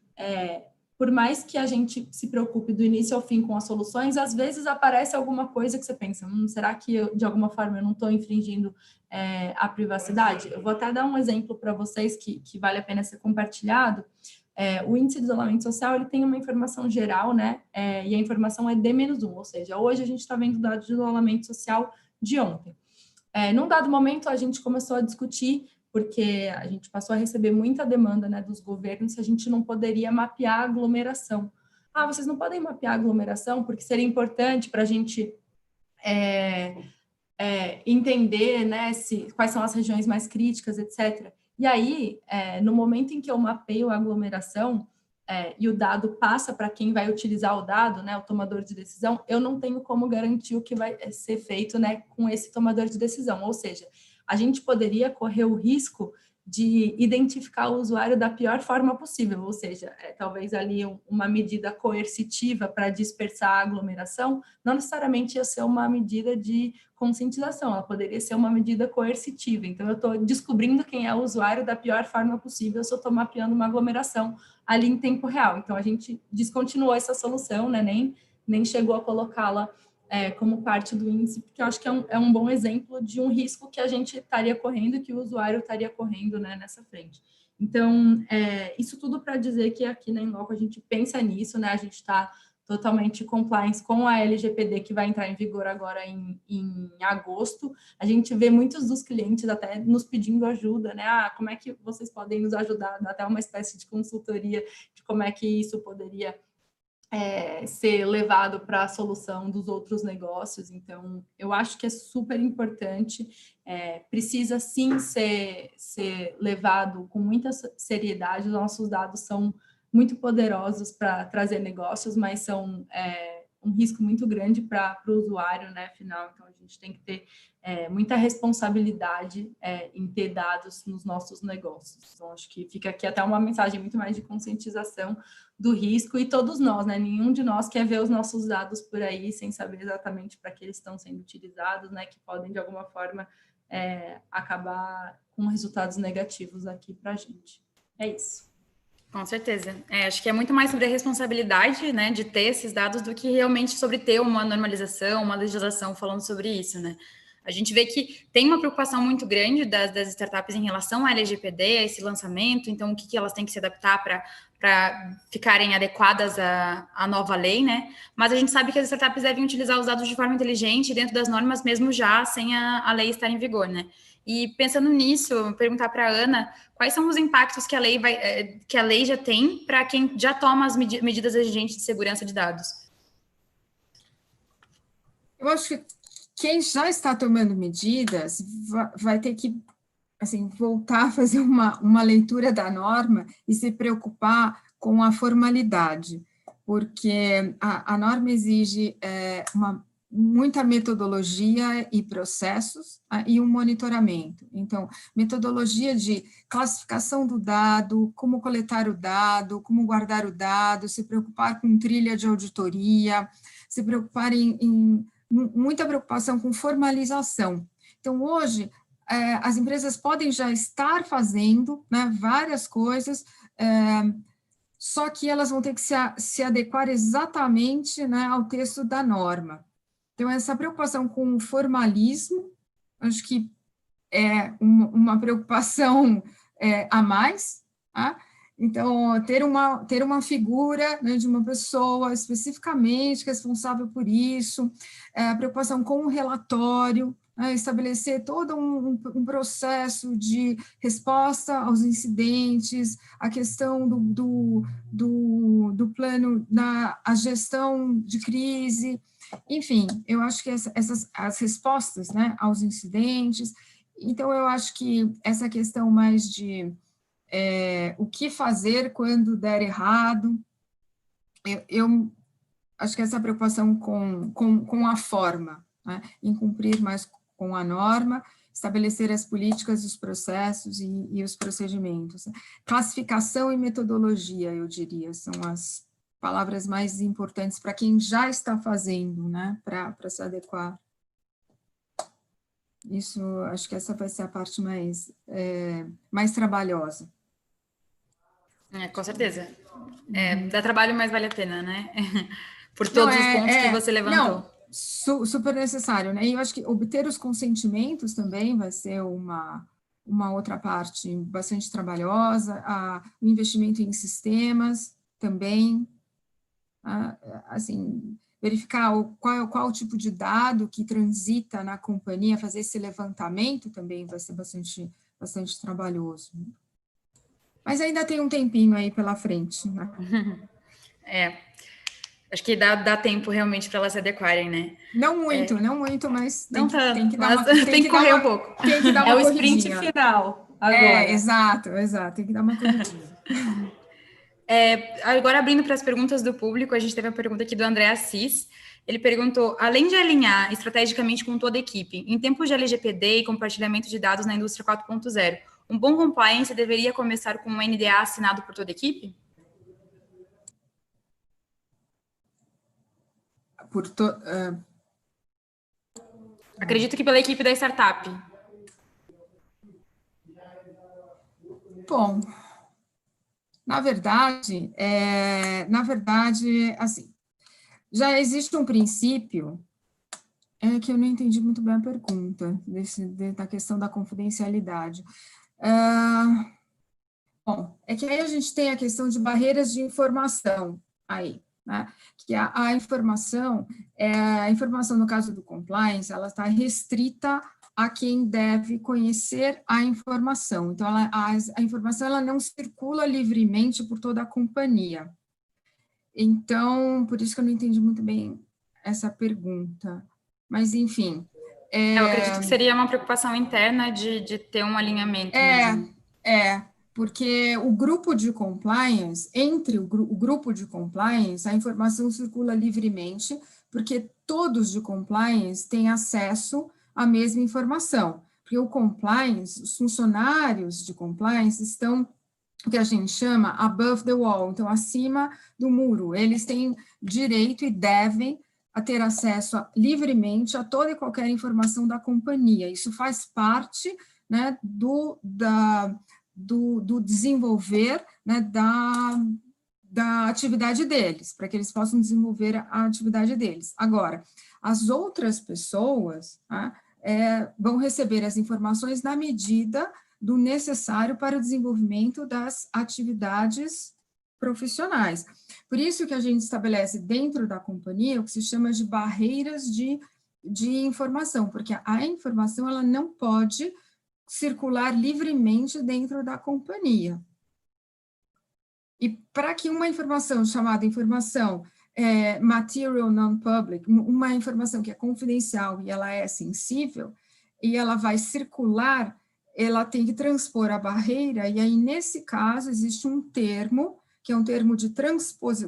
por mais que a gente se preocupe do início ao fim com as soluções, às vezes aparece alguma coisa que você pensa, será que de alguma forma eu não estou infringindo a privacidade? Eu vou até dar um exemplo para vocês que vale a pena ser compartilhado. O índice de isolamento social, ele tem uma informação geral, né, e a informação é D-1, ou seja, hoje a gente está vendo dados de isolamento social de ontem. Num dado momento, a gente começou a discutir, porque a gente passou a receber muita demanda, né, dos governos, se a gente não poderia mapear a aglomeração. Vocês não podem mapear a aglomeração, porque seria importante para a gente entender, né, quais são as regiões mais críticas, etc., e aí, no momento em que eu mapeio a aglomeração e o dado passa para quem vai utilizar o dado, né, o tomador de decisão, eu não tenho como garantir o que vai ser feito, né, com esse tomador de decisão. Ou seja, a gente poderia correr o risco de identificar o usuário da pior forma possível, ou seja, talvez ali uma medida coercitiva para dispersar a aglomeração, não necessariamente ia ser uma medida de conscientização, ela poderia ser uma medida coercitiva. Então, eu estou descobrindo quem é o usuário da pior forma possível se eu estou mapeando uma aglomeração ali em tempo real. Então, a gente descontinuou essa solução, né? Nem chegou a colocá-la como parte do índice, porque eu acho que é um bom exemplo de um risco que a gente estaria correndo e que o usuário estaria correndo, né, nessa frente. Então, isso tudo para dizer que aqui na Inloco a gente pensa nisso, né? A gente está totalmente compliance com a LGPD, que vai entrar em vigor agora em agosto. A gente vê muitos dos clientes até nos pedindo ajuda, né? Como é que vocês podem nos ajudar? Até uma espécie de consultoria de como é que isso poderia ser levado para a solução dos outros negócios. Então, eu acho que é super importante, precisa sim ser levado com muita seriedade. Os nossos dados são muito poderosos para trazer negócios, mas são um risco muito grande para o usuário, né, final. Então, a gente tem que ter muita responsabilidade em ter dados nos nossos negócios. Então, acho que fica aqui até uma mensagem muito mais de conscientização do risco, e todos nós, né? Nenhum de nós quer ver os nossos dados por aí sem saber exatamente para que eles estão sendo utilizados, né? Que podem, de alguma forma, acabar com resultados negativos aqui para a gente. É isso. Com certeza. Acho que é muito mais sobre a responsabilidade, né, de ter esses dados do que realmente sobre ter uma normalização, uma legislação falando sobre isso, né? A gente vê que tem uma preocupação muito grande das startups em relação à LGPD, a esse lançamento, então o que elas têm que se adaptar para ficarem adequadas à nova lei, né? Mas a gente sabe que as startups devem utilizar os dados de forma inteligente dentro das normas, mesmo já sem a lei estar em vigor, né? E pensando nisso, perguntar para a Ana quais são os impactos que a lei já tem para quem já toma as medidas exigentes de segurança de dados. Eu acho que quem já está tomando medidas vai ter que, assim, voltar a fazer uma leitura da norma e se preocupar com a formalidade, porque a norma exige muita metodologia e processos e um monitoramento. Então, metodologia de classificação do dado, como coletar o dado, como guardar o dado, se preocupar com trilha de auditoria, se preocupar em muita preocupação com formalização. Então, hoje, as empresas podem já estar fazendo, né, várias coisas, só que elas vão ter que se adequar exatamente, né, ao texto da norma. Então, essa preocupação com o formalismo, acho que é uma preocupação a mais, tá? Então, ter uma figura, né, de uma pessoa especificamente responsável por isso, a preocupação com o relatório, né, estabelecer todo um processo de resposta aos incidentes, a questão do plano, a gestão de crise, enfim, eu acho que as respostas, né, aos incidentes. Então, eu acho que essa questão mais de o que fazer quando der errado, eu acho que essa preocupação com a forma, né, em cumprir mais com a norma, estabelecer as políticas, os processos e os procedimentos. Classificação e metodologia, eu diria, são as palavras mais importantes para quem já está fazendo, né, para se adequar. Isso, acho que essa vai ser a parte mais trabalhosa. Com certeza. Dá trabalho, mas vale a pena, né? Por todos os pontos que você levantou. Não, super necessário, né? E eu acho que obter os consentimentos também vai ser uma outra parte bastante trabalhosa, o investimento em sistemas também, assim, verificar qual o tipo de dado que transita na companhia, fazer esse levantamento também vai ser bastante trabalhoso. Mas ainda tem um tempinho aí pela frente, né? Acho que dá tempo realmente para elas se adequarem, né? Não muito, mas tem que correr um pouco. Tem que dar uma o sprint final agora. Exato, tem que dar uma corridinha. Agora, abrindo para as perguntas do público, a gente teve uma pergunta aqui do André Assis. Ele perguntou, além de alinhar estrategicamente com toda a equipe, em tempos de LGPD e compartilhamento de dados na indústria 4.0, um bom compliance deveria começar com um NDA assinado por toda a equipe? Acredito que pela equipe da startup. Bom, na verdade, assim, já existe um princípio que eu não entendi muito bem a pergunta, da questão da confidencialidade. Bom, é que aí a gente tem a questão de barreiras de informação aí, né? Que a informação no caso do compliance, ela está restrita a quem deve conhecer a informação. Então, a informação ela não circula livremente por toda a companhia. Então, por isso que eu não entendi muito bem essa pergunta. Mas, enfim. Eu acredito que seria uma preocupação interna de ter um alinhamento mesmo. Porque o grupo de compliance, entre o grupo de compliance, a informação circula livremente, porque todos de compliance têm acesso à mesma informação. Porque o compliance, os funcionários de compliance estão, o que a gente chama above the wall, então acima do muro. Eles têm direito e devem a ter acesso livremente a toda e qualquer informação da companhia. Isso faz parte, né, do desenvolver, né, da atividade deles, para que eles possam desenvolver a atividade deles. Agora, as outras pessoas, né, vão receber as informações na medida do necessário para o desenvolvimento das atividades profissionais. Por isso que a gente estabelece dentro da companhia o que se chama de barreiras de informação, porque a informação ela não pode circular livremente dentro da companhia. E para que uma informação chamada informação material non-public, uma informação que é confidencial e ela é sensível, e ela vai circular, ela tem que transpor a barreira, e aí, nesse caso, existe um termo, que é um termo de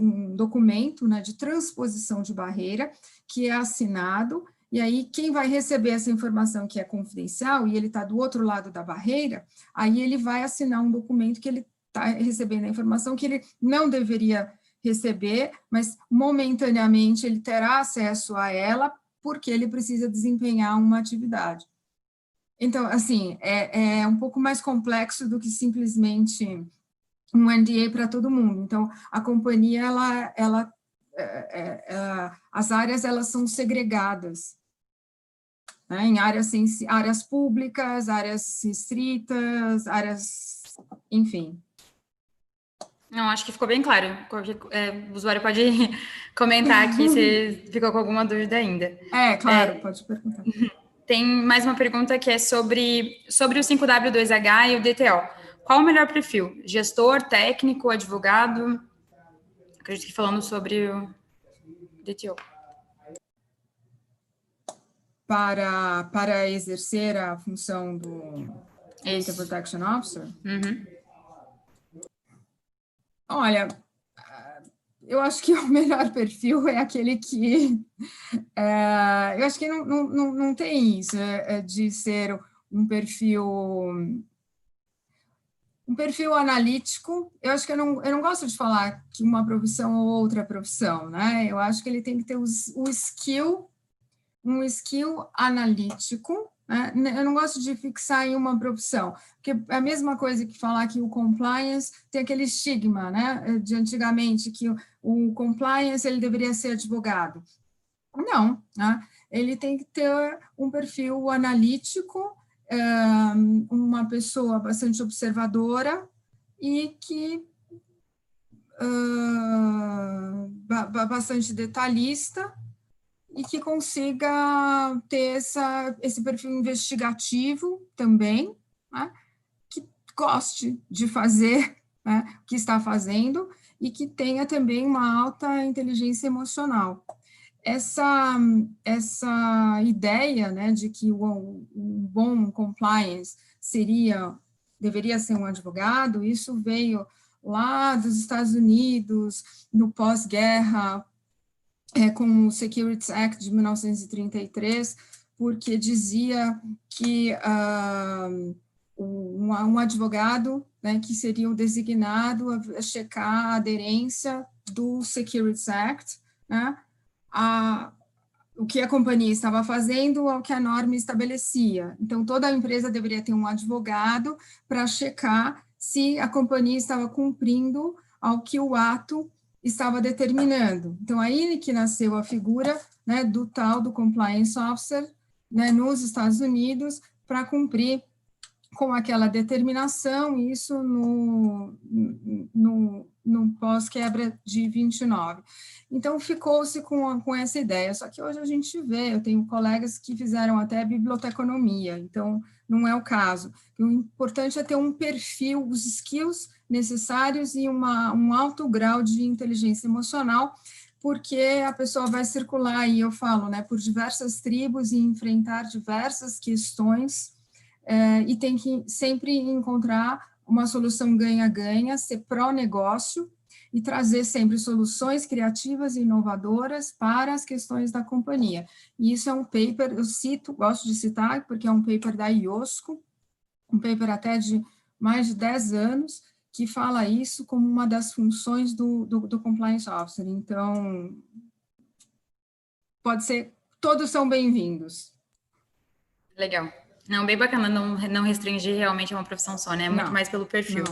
um documento, né, de transposição de barreira, que é assinado, e aí quem vai receber essa informação que é confidencial, e ele está do outro lado da barreira, aí ele vai assinar um documento que ele está recebendo a informação que ele não deveria receber, mas momentaneamente ele terá acesso a ela, porque ele precisa desempenhar uma atividade. Então, assim, é um pouco mais complexo do que simplesmente um NDA para todo mundo. Então, a companhia, as áreas, elas são segregadas, né, em áreas públicas, áreas restritas, áreas, enfim. Não, acho que ficou bem claro. O usuário pode comentar aqui se ficou com alguma dúvida ainda. Claro, pode perguntar. Tem mais uma pergunta que é sobre o 5W2H e o DTO. Qual o melhor perfil? Gestor, técnico, advogado? Acredito que falando sobre o DTO. Para exercer a função do Data Protection Officer? Uhum. Olha, eu acho que o melhor perfil é aquele que... eu acho que não tem isso, de ser um perfil analítico. Eu acho que eu não gosto de falar que uma profissão ou outra profissão, né? Eu acho que ele tem que ter um skill analítico, né? Eu não gosto de fixar em uma profissão, porque é a mesma coisa que falar que o compliance tem aquele estigma, né, de antigamente, que o compliance ele deveria ser advogado. Não, né? Ele tem que ter um perfil analítico, uma pessoa bastante observadora e que bastante detalhista, e que consiga ter esse perfil investigativo também, né, que goste de fazer, né, o que está fazendo, e que tenha também uma alta inteligência emocional. Essa ideia, né, de que um bom compliance deveria ser um advogado, isso veio lá dos Estados Unidos, no pós-guerra, com o Securities Act de 1933, porque dizia que um advogado, né, que seria o designado a checar a aderência do Securities Act, né, o que a companhia estava fazendo ao que a norma estabelecia. Então, toda a empresa deveria ter um advogado para checar se a companhia estava cumprindo ao que o ato estava determinando. Então, aí que nasceu a figura, né, do tal do Compliance Officer, né, nos Estados Unidos, para cumprir com aquela determinação, isso no pós-quebra de 29. Então, ficou-se com essa ideia, só que hoje a gente vê, eu tenho colegas que fizeram até biblioteconomia, então não é o caso. O importante é ter um perfil, os skills necessários e um alto grau de inteligência emocional, porque a pessoa vai circular, e eu falo, né, por diversas tribos e enfrentar diversas questões, e tem que sempre encontrar uma solução ganha-ganha, ser pró-negócio e trazer sempre soluções criativas e inovadoras para as questões da companhia. E isso é um paper, eu cito, gosto de citar, porque é um paper da IOSCO, um paper até de mais de 10 anos, que fala isso como uma das funções do Compliance Officer. Então, pode ser, todos são bem-vindos. Legal. Não, bem bacana não restringir realmente a uma profissão só, né? Muito mais pelo perfil.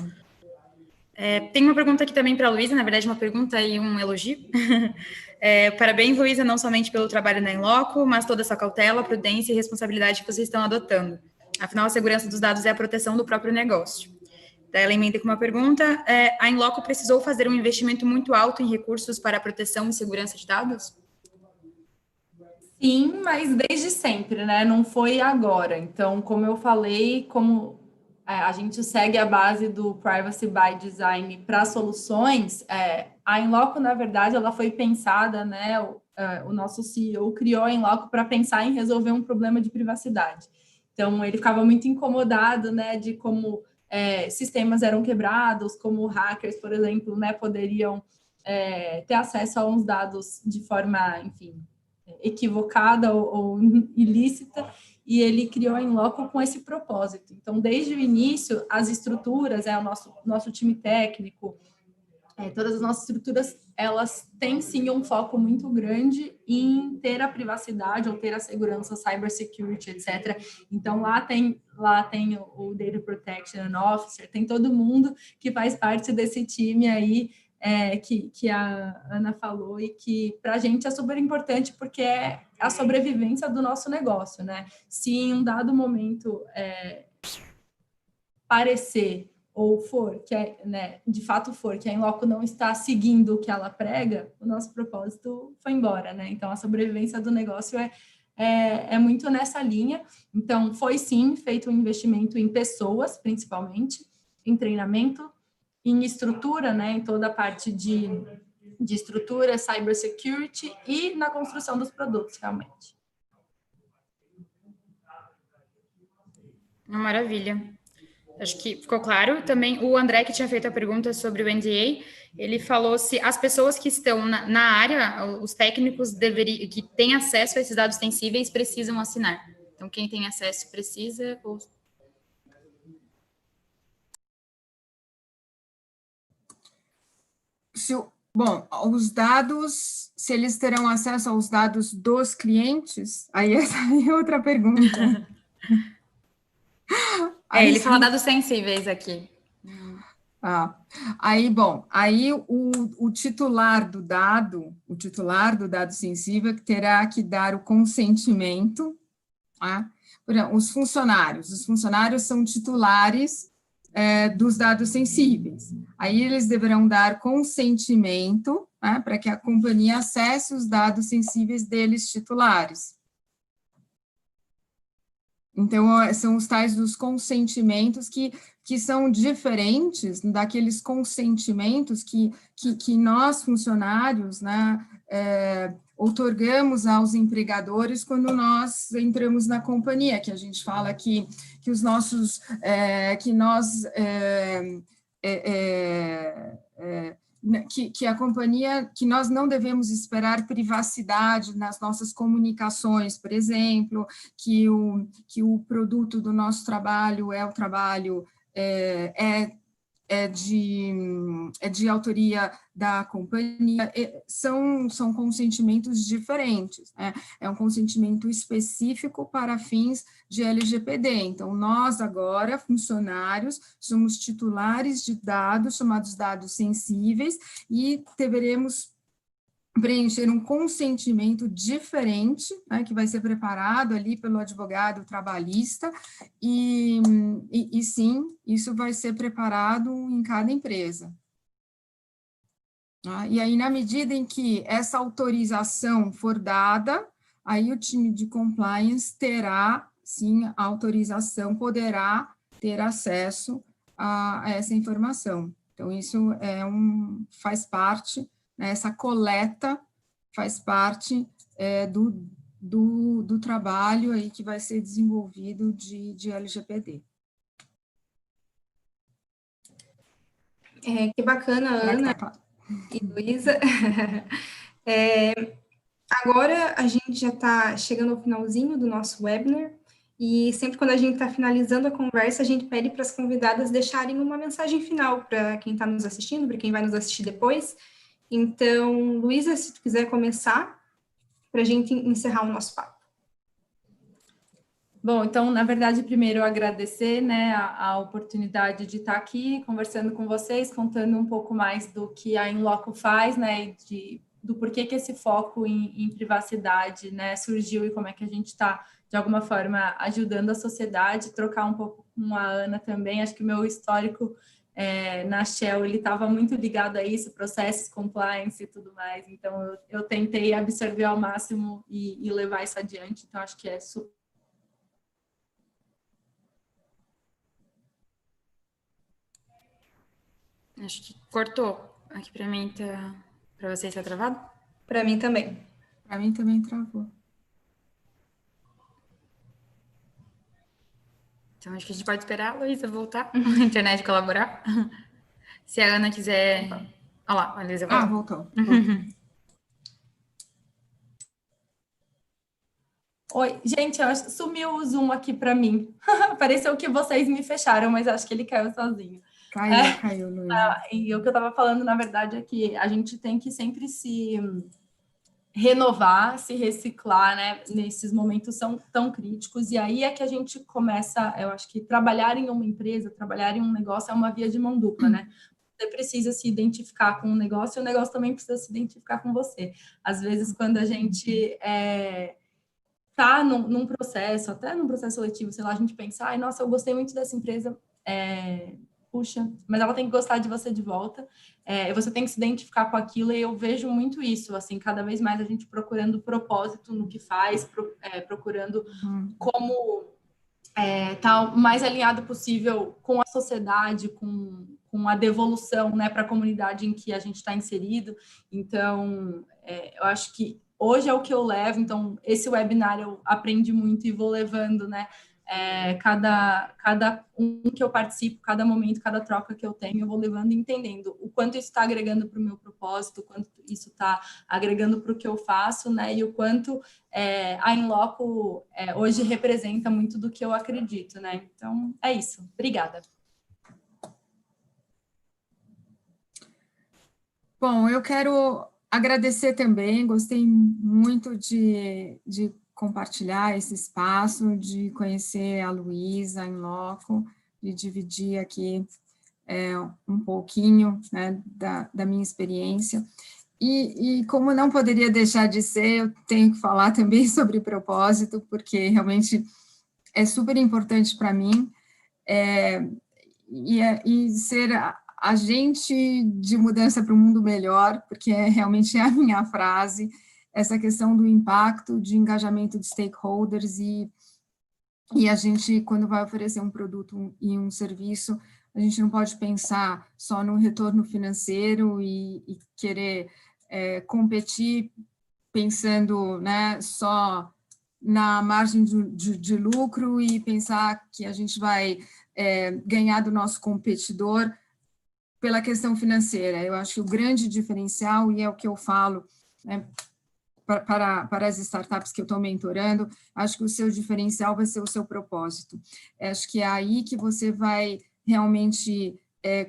Tem uma pergunta aqui também para a Luísa, na verdade uma pergunta e um elogio. Parabéns, Luísa, não somente pelo trabalho na Inloco, mas toda essa cautela, prudência e responsabilidade que vocês estão adotando. Afinal, a segurança dos dados é a proteção do próprio negócio. Daí ela emenda com uma pergunta, a Inloco precisou fazer um investimento muito alto em recursos para a proteção e segurança de dados? Sim, mas desde sempre, né? Não foi agora. Então, como eu falei, como a gente segue a base do Privacy by Design para soluções, a Inloco, na verdade, ela foi pensada, né? O nosso CEO criou a Inloco para pensar em resolver um problema de privacidade. Então, ele ficava muito incomodado, né? De como sistemas eram quebrados, como hackers, por exemplo, né? Poderiam ter acesso a uns dados de forma, enfim, equivocada ou ilícita, e ele criou a Inloco com esse propósito. Então, desde o início, as estruturas, o nosso time técnico, todas as nossas estruturas, elas têm sim um foco muito grande em ter a privacidade ou ter a segurança, cybersecurity, etc. Então, lá tem o Data Protection Officer, tem todo mundo que faz parte desse time aí, que a Ana falou, e que para a gente é super importante, porque é a sobrevivência do nosso negócio, né? Se em um dado momento parecer ou for, de fato for, que a Inloco não está seguindo o que ela prega, o nosso propósito foi embora, né? Então, a sobrevivência do negócio é muito nessa linha. Então, foi sim feito um investimento em pessoas, principalmente, em treinamento, em estrutura, né, em toda a parte de estrutura, cybersecurity e na construção dos produtos, realmente. Maravilha. Acho que ficou claro. Também o André, que tinha feito a pergunta sobre o NDA, ele falou se as pessoas que estão na área, os técnicos que têm acesso a esses dados sensíveis, precisam assinar. Então, quem tem acesso precisa... Bom, os dados, se eles terão acesso aos dados dos clientes, aí essa é outra pergunta. Ele fala dados sensíveis aqui. Aí o titular do dado sensível terá que dar o consentimento, tá? Por exemplo, os funcionários são titulares dos dados sensíveis. Aí eles deverão dar consentimento, né, para que a companhia acesse os dados sensíveis deles titulares. Então, são os tais dos consentimentos que são diferentes daqueles consentimentos que nós, funcionários, né, outorgamos aos empregadores quando nós entramos na companhia, que a gente fala que os nossos, que a companhia, que nós não devemos esperar privacidade nas nossas comunicações, por exemplo, que o produto do nosso trabalho é de autoria da companhia, são consentimentos diferentes, né? É um consentimento específico para fins de LGPD. Então, nós agora, funcionários, somos titulares de dados, chamados dados sensíveis, e deveremos preencher um consentimento diferente, né, que vai ser preparado ali pelo advogado trabalhista, e e sim, isso vai ser preparado em cada empresa. E aí, na medida em que essa autorização for dada, aí o time de compliance terá, sim, a autorização, poderá ter acesso a essa informação. Então, isso faz parte, né, essa coleta faz parte do trabalho aí que vai ser desenvolvido de LGPD. Que bacana, Ana e Luísa. Agora a gente já está chegando ao finalzinho do nosso webinar, e sempre quando a gente está finalizando a conversa, a gente pede para as convidadas deixarem uma mensagem final para quem está nos assistindo, para quem vai nos assistir depois. Então, Luísa, se tu quiser começar, para a gente encerrar o nosso papo. Bom, então, na verdade, primeiro eu agradecer, né, a oportunidade de estar aqui conversando com vocês, contando um pouco mais do que a Inloco faz, né, do porquê que esse foco em privacidade, né, surgiu e como é que a gente está, de alguma forma, ajudando a sociedade, trocar um pouco com a Ana também. Acho que o meu histórico na Shell, ele estava muito ligado a isso, processos, compliance e tudo mais, então eu tentei absorver ao máximo e levar isso adiante, então acho que é super. Acho que cortou. Aqui para mim tá... Para vocês tá travado? Para mim também. Para mim também travou. Então, acho que a gente pode esperar a Luísa voltar, a internet colaborar. Se a Ana quiser... Olha lá, a Luísa voltou. Voltou. Oi, gente, eu acho que sumiu o Zoom aqui para mim. Pareceu que vocês me fecharam, mas acho que ele caiu sozinho. Caiu, Luísa. E o que eu estava falando, na verdade, é que a gente tem que sempre se renovar, se reciclar, né? Nesses momentos são tão críticos. E aí é que a gente começa, eu acho que trabalhar em uma empresa, trabalhar em um negócio é uma via de mão dupla, né? Você precisa se identificar com o negócio e o negócio também precisa se identificar com você. Às vezes, quando a gente tá num processo, até num processo seletivo, sei lá, a gente pensa, ai, nossa, eu gostei muito dessa empresa, puxa, mas ela tem que gostar de você de volta, você tem que se identificar com aquilo, e eu vejo muito isso, assim, cada vez mais a gente procurando propósito no que faz, procurando como tá o mais alinhado possível com a sociedade, com a devolução, né, para a comunidade em que a gente está inserido. Então, eu acho que hoje é o que eu levo, então esse webinar eu aprendi muito e vou levando, né, cada um que eu participo, cada momento, cada troca que eu tenho, eu vou levando e entendendo o quanto isso está agregando para o meu propósito, o quanto isso está agregando para o que eu faço, né, e o quanto a Inloco hoje representa muito do que eu acredito, né, então é isso, obrigada. Bom, eu quero agradecer também, gostei muito de compartilhar esse espaço, de conhecer a Luísa em loco, de dividir aqui um pouquinho, né, da minha experiência. E como não poderia deixar de ser, eu tenho que falar também sobre propósito, porque realmente é super importante para mim, e ser agente de mudança para um mundo melhor, porque realmente é a minha frase, essa questão do impacto, de engajamento de stakeholders, e a gente, quando vai oferecer um produto e um serviço, a gente não pode pensar só no retorno financeiro e querer competir pensando, né, só na margem de lucro e pensar que a gente vai ganhar do nosso competidor pela questão financeira. Eu acho que o grande diferencial, e é o que eu falo, né, para as startups que eu estou mentorando, acho que o seu diferencial vai ser o seu propósito. Acho que é aí que você vai realmente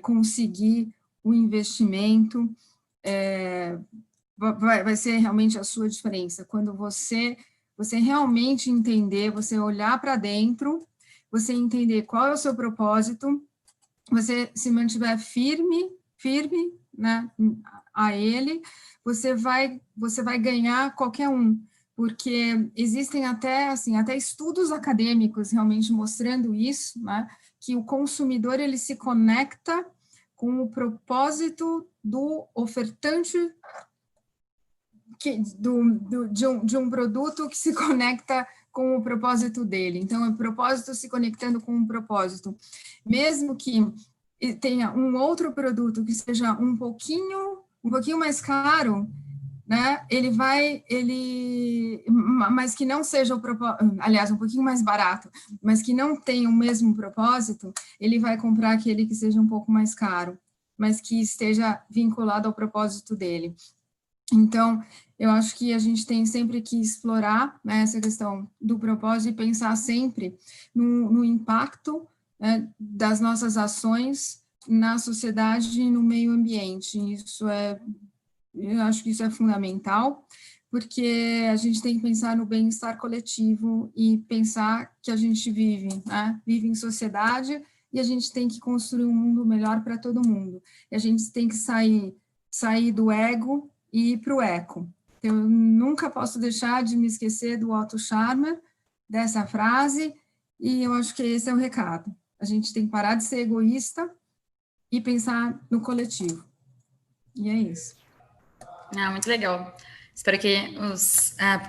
conseguir o investimento, vai ser realmente a sua diferença. Quando você realmente entender, você olhar para dentro, você entender qual é o seu propósito, você se mantiver firme, né, a ele, você vai ganhar qualquer um, porque existem até estudos acadêmicos realmente mostrando isso, né, que o consumidor ele se conecta com o propósito do ofertante de um produto que se conecta com o propósito dele. Então, o propósito se conectando com um propósito. Mesmo que tenha um outro produto que seja um pouquinho mais caro, né? Mas que não seja aliás, um pouquinho mais barato, mas que não tenha o mesmo propósito, ele vai comprar aquele que seja um pouco mais caro, mas que esteja vinculado ao propósito dele. Então, eu acho que a gente tem sempre que explorar, né, essa questão do propósito e pensar sempre no impacto, né, das nossas ações na sociedade e no meio ambiente. Eu acho que isso é fundamental, porque a gente tem que pensar no bem-estar coletivo e pensar que a gente vive, né, vive em sociedade e a gente tem que construir um mundo melhor para todo mundo. E a gente tem que sair do ego e ir para o eco. Eu nunca posso deixar de me esquecer do Otto Scharmer, dessa frase, e eu acho que esse é o recado. A gente tem que parar de ser egoísta e pensar no coletivo. E é isso. Muito legal. Espero que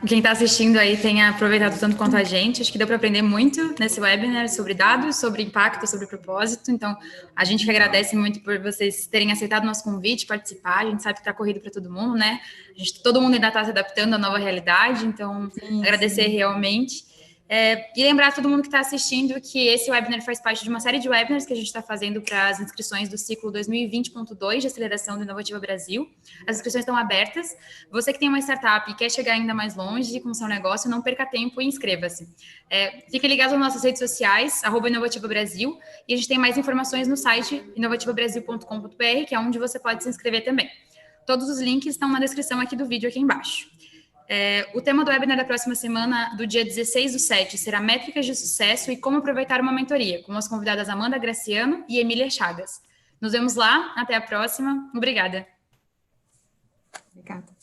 quem está assistindo aí tenha aproveitado tanto quanto a gente. Acho que deu para aprender muito nesse webinar sobre dados, sobre impacto, sobre propósito. Então, a gente que agradece muito por vocês terem aceitado o nosso convite, participar. A gente sabe que está corrido para todo mundo, né? Todo mundo ainda está se adaptando à nova realidade. Então, agradecer realmente. E lembrar a todo mundo que está assistindo que esse webinar faz parte de uma série de webinars que a gente está fazendo para as inscrições do ciclo 2020.2 de Aceleração do Inovativa Brasil. As inscrições estão abertas. Você que tem uma startup e quer chegar ainda mais longe com o seu negócio, não perca tempo e inscreva-se. Fique ligado nas nossas redes sociais, @Inovativa Brasil, e a gente tem mais informações no site inovativabrasil.com.br, que é onde você pode se inscrever também. Todos os links estão na descrição aqui do vídeo aqui embaixo. O tema do webinar da próxima semana, do dia 16/7, será métricas de sucesso e como aproveitar uma mentoria, com as convidadas Amanda Graciano e Emília Chagas. Nos vemos lá, até a próxima. Obrigada. Obrigada.